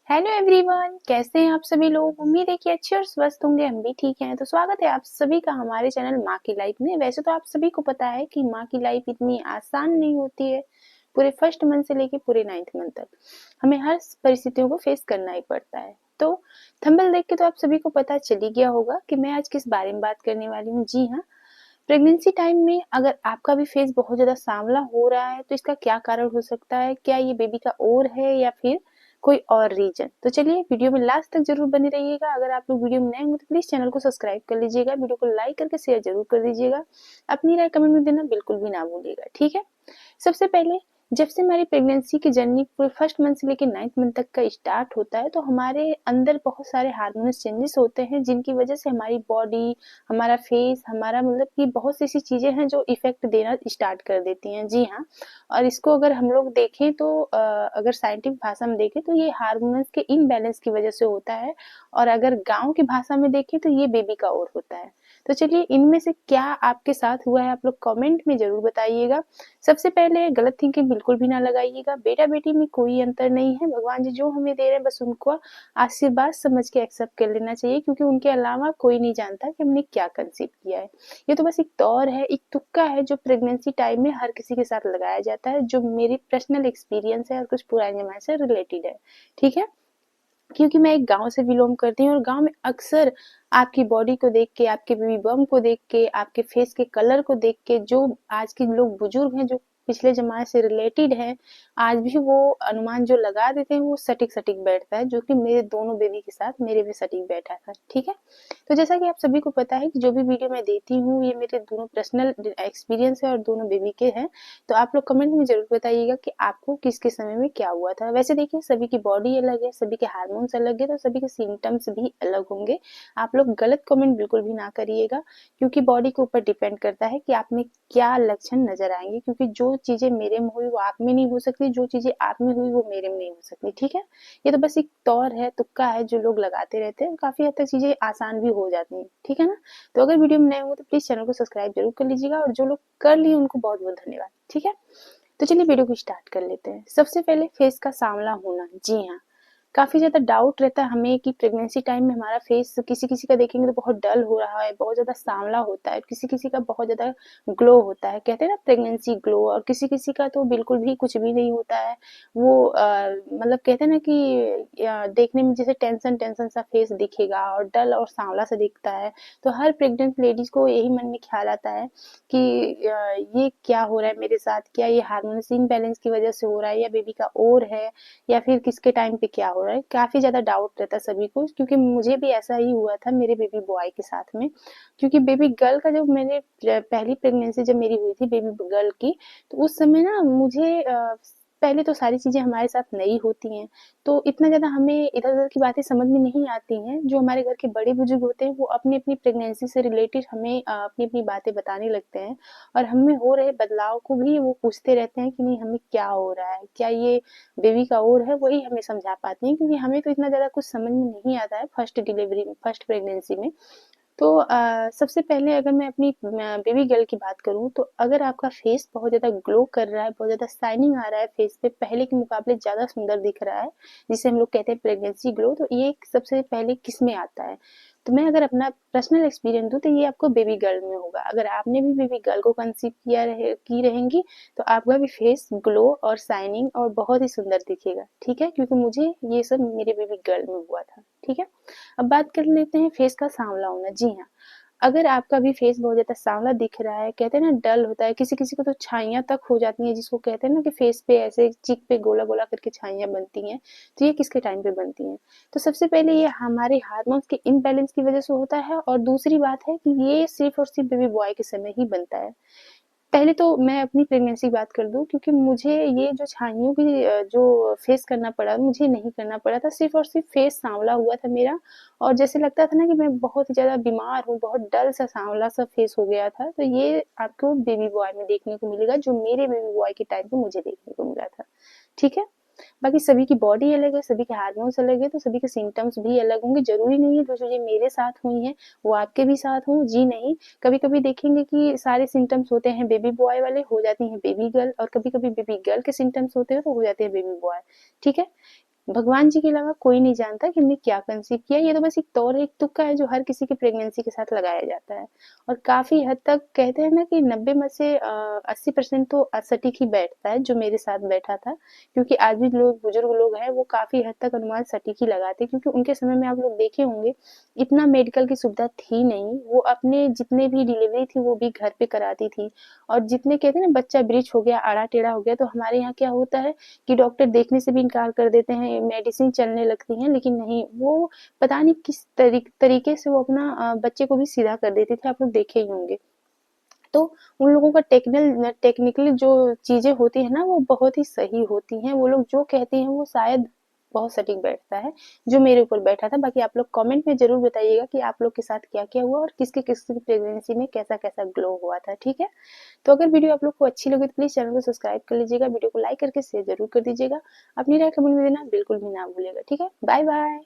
Hello everyone, कैसे हैं आप सभी लोग। उम्मीद है कि अच्छे और स्वस्थ होंगे। हम भी ठीक हैं। तो स्वागत है आप सभी का हमारे चैनल माँ की लाइफ में। वैसे तो आप सभी को पता है कि माँ की लाइफ इतनी आसान नहीं होती है। पूरे फर्स्ट मंथ से लेके पूरे 9th मंथ तक हमें हर परिस्थितियों को फेस करना ही पड़ता है। तो थंबनेल देख के तो आप सभी को पता चल ही गया होगा कि मैं आज किस बारे में बात करने वाली हूँ। जी हाँ, प्रेगनेंसी टाइम में अगर आपका भी फेस बहुत ज़्यादा सांवला हो रहा है तो इसका क्या कारण हो सकता है। क्या ये बेबी का ओर है या फिर कोई और रीजन। तो चलिए वीडियो में लास्ट तक जरूर बने रहिएगा। अगर आप लोग वीडियो में नए होंगे तो प्लीज चैनल को सब्सक्राइब कर लीजिएगा, वीडियो को लाइक करके शेयर जरूर कर दीजिएगा। अपनी राय कमेंट में देना बिल्कुल भी ना भूलिएगा, ठीक है। सबसे पहले, जब से हमारी प्रेगनेंसी की जर्नी पूरे फर्स्ट मंथ से लेकर 9th मंथ तक का स्टार्ट होता है तो हमारे अंदर बहुत सारे हार्मोनस चेंजेस होते हैं, जिनकी वजह से हमारी बॉडी, हमारा फेस, हमारा मतलब कि बहुत सी ऐसी चीजें हैं जो इफेक्ट देना स्टार्ट कर देती हैं। जी हाँ, और इसको अगर हम लोग देखें तो अगर साइंटिफिक भाषा में देखें तो ये हार्मोन्स के इनबैलेंस की वजह से होता है। और अगर गांव की भाषा में देखें तो ये बेबी का ओर होता है। तो चलिए, इनमें से क्या आपके साथ हुआ है आप लोग कमेंट में जरूर बताइएगा। सबसे पहले, गलत थिंकिंग बिल्कुल भी ना लगाइएगा। बेटा बेटी में कोई अंतर नहीं है। भगवान जी जो हमें दे रहे हैं बस उनको आशीर्वाद समझ के एक्सेप्ट कर लेना चाहिए, क्योंकि उनके अलावा कोई नहीं जानता कि हमने क्या कंसीव किया है। ये तो बस एक दौर है, एक तुक्का है जो प्रेगनेंसी टाइम में हर किसी के साथ लगाया जाता है, जो मेरी पर्सनल एक्सपीरियंस है और कुछ पुराने जमाने से रिलेटेड है, ठीक है। क्योंकि मैं एक गांव से बिलोंग करती हूँ और गांव में अक्सर आपकी बॉडी को देख के, आपके बेबी बम को देख के, आपके फेस के कलर को देख के, जो आज के लोग बुजुर्ग हैं जो पिछले जमाने से रिलेटेड है, आज भी वो अनुमान जो लगा देते हैं वो सटीक सटीक बैठता है, जो कि मेरे दोनों बेबी के साथ मेरे भी सटीक बैठा था, ठीक है। तो जैसा कि आप सभी को पता है कि जो भी वीडियो मैं देती हूँ ये मेरे दोनों पर्सनल एक्सपीरियंस है और दोनों बेबी के हैं। तो आप लोग कमेंट में जरूर बताइएगा कि आपको किस किस समय में क्या हुआ था। वैसे देखिए, सभी की बॉडी अलग है, सभी के हार्मोन्स अलग है, तो सभी के सिम्टम्स भी अलग होंगे। आप लोग गलत कमेंट बिल्कुल भी ना करिएगा, क्योंकि बॉडी के ऊपर डिपेंड करता है कि आप में क्या लक्षण नजर आएंगे। क्योंकि जो चीजें मेरे में हुई वो आप में नहीं हो सकती, जो चीजें आप में हुई वो मेरे में नहीं हो सकती, ठीक है। ये तो बस एक तौर है, तुक्का है जो लोग लगाते रहते हैं। काफी हद तक चीजें आसान भी हो जाती हैं, ठीक है ना। तो अगर वीडियो में नए हो तो प्लीज चैनल को सब्सक्राइब जरूर कर लीजिएगा, और जो लोग कर लिए उनको बहुत बहुत धन्यवाद, ठीक है। तो चलिए वीडियो को स्टार्ट कर लेते हैं। सबसे पहले, फेस का सांवला होना। जी हाँ, काफी ज्यादा डाउट रहता है हमें कि प्रेगनेंसी टाइम में हमारा फेस, किसी किसी का देखेंगे तो बहुत डल हो रहा है, बहुत ज्यादा सांवला होता है, किसी किसी का बहुत ज्यादा ग्लो होता है, कहते हैं ना प्रेगनेंसी ग्लो। और किसी किसी का तो बिल्कुल भी कुछ भी नहीं होता है। वो मतलब कहते हैं ना कि देखने में जैसे टेंशन टेंशन सा फेस दिखेगा और डल और सांवला सा दिखता है। तो हर प्रेग्नेंट लेडीज को यही मन में ख्याल आता है कि ये क्या हो रहा है मेरे साथ, क्या ये हार्मोन्स इनबैलेंस की वजह से हो रहा है या बेबी का ओर है या फिर किसके टाइम पे क्या हो रहा है। काफी ज्यादा डाउट रहता है सभी को, क्योंकि मुझे भी ऐसा ही हुआ था मेरे बेबी बॉय के साथ में। क्योंकि बेबी गर्ल का जब मैंने पहली प्रेगनेंसी जब मेरी हुई थी बेबी गर्ल की, तो उस समय ना मुझे पहले तो सारी चीजें हमारे साथ नई होती हैं, तो इतना ज्यादा हमें इधर उधर की बातें समझ में नहीं आती हैं। जो हमारे घर के बड़े बुजुर्ग होते हैं वो अपनी अपनी प्रेगनेंसी से रिलेटेड हमें अपनी अपनी बातें बताने लगते हैं, और हमें हो रहे बदलाव को भी वो पूछते रहते हैं कि नहीं हमें क्या हो रहा है, क्या ये बेबी का ओर है। वही हमें समझा पाती हैं, क्योंकि हमें तो इतना ज्यादा कुछ समझ में नहीं आता है फर्स्ट डिलीवरी में, फर्स्ट प्रेगनेंसी में। तो सबसे पहले अगर मैं अपनी बेबी गर्ल की बात करूँ, तो अगर आपका फेस बहुत ज़्यादा ग्लो कर रहा है, बहुत ज़्यादा शाइनिंग आ रहा है फेस पे, पहले के मुकाबले ज़्यादा सुंदर दिख रहा है, जिसे हम लोग कहते हैं प्रेगनेंसी ग्लो, तो ये सबसे पहले किस में आता है। तो मैं अगर अपना पर्सनल एक्सपीरियंस दूँ तो ये आपको बेबी गर्ल में होगा। अगर आपने भी बेबी गर्ल को कंसीव की रहेंगी तो आपका भी फेस ग्लो और शाइनिंग और बहुत ही सुंदर दिखेगा, ठीक है। क्योंकि मुझे ये सब मेरे बेबी गर्ल में हुआ था, ठीक है। अब बात कर लेते हैं फेस का सांवला होना। जी हाँ, अगर आपका भी फेस बहुत ज्यादा सांवला दिख रहा है, कहते हैं ना डल होता है, किसी किसी को तो छाइयां तक हो जाती हैं, जिसको कहते हैं ना कि फेस पे ऐसे चीक पे गोला गोला करके छाइयां बनती हैं। तो ये किसके टाइम पे बनती हैं। तो सबसे पहले ये हमारे हार्मोन्स के इनबैलेंस की वजह से होता है, और दूसरी बात है कि ये सिर्फ और सिर्फ बेबी बॉय के समय ही बनता है। पहले तो मैं अपनी प्रेगनेंसी की बात कर दूं, क्योंकि मुझे ये जो छाइयों की जो फेस करना पड़ा, मुझे नहीं करना पड़ा था। सिर्फ और सिर्फ फेस सांवला हुआ था मेरा, और जैसे लगता था ना कि मैं बहुत ही ज्यादा बीमार हूँ, बहुत डल सा सांवला सा फेस हो गया था। तो ये आपको बेबी बॉय में देखने को मिलेगा, जो मेरे बेबी बॉय के टाइम पे मुझे देखने को मिला था, ठीक है। बाकी सभी की बॉडी अलग है, सभी के हार्मोन्स अलग है, तो सभी के सिम्टम्स भी अलग होंगे। जरूरी नहीं है जो चीजें मेरे साथ हुई हैं वो आपके भी साथ हों, जी नहीं। कभी कभी देखेंगे कि सारे सिम्टम्स होते हैं बेबी बॉय वाले, हो जाती हैं बेबी गर्ल, और कभी कभी बेबी गर्ल के सिम्टम्स होते हैं तो हो जाते हैं बेबी बॉय, ठीक है। भगवान जी के अलावा कोई नहीं जानता कि हमने क्या कंसीव किया। ये तो बस एक तौर एक तुक्का है जो हर किसी की प्रेगनेंसी के साथ लगाया जाता है, और काफ़ी हद तक कहते हैं ना कि 90 में से 80% तो सटीक ही बैठता है, जो मेरे साथ बैठा था। क्योंकि आज भी लोग बुजुर्ग लोग हैं वो काफ़ी हद तक अनुमान सटीक ही लगाते हैं, क्योंकि उनके समय में आप लोग देखे होंगे इतना मेडिकल की सुविधा थी नहीं। वो अपने जितने भी डिलीवरी थी वो भी घर पे कराती थी, और जितने कहते हैं ना बच्चा ब्रीच हो गया, आड़ा टेढ़ा हो गया, तो हमारे यहाँ क्या होता है कि डॉक्टर देखने से भी इनकार कर देते हैं, मेडिसिन चलने लगती हैं, लेकिन नहीं, वो पता नहीं किस तरीके से वो अपना बच्चे को भी सीधा कर देते थे, आप लोग देखे ही होंगे। तो उन लोगों का टेक्निकली जो चीजें होती है ना वो बहुत ही सही होती हैं। वो लोग जो कहते हैं वो शायद बहुत सटीक बैठता है, जो मेरे ऊपर बैठा था। बाकी आप लोग कमेंट में जरूर बताइएगा कि आप लोग के साथ क्या क्या हुआ और किसके किसकी प्रेगनेंसी में कैसा कैसा ग्लो हुआ था, ठीक है। तो अगर वीडियो आप लोग को अच्छी लगी तो प्लीज चैनल को सब्सक्राइब कर लीजिएगा, वीडियो को लाइक करके शेयर जरूर कर दीजिएगा, अपनी राय कमेंट में देना बिल्कुल भी ना भूलिएगा, ठीक है। Bye bye.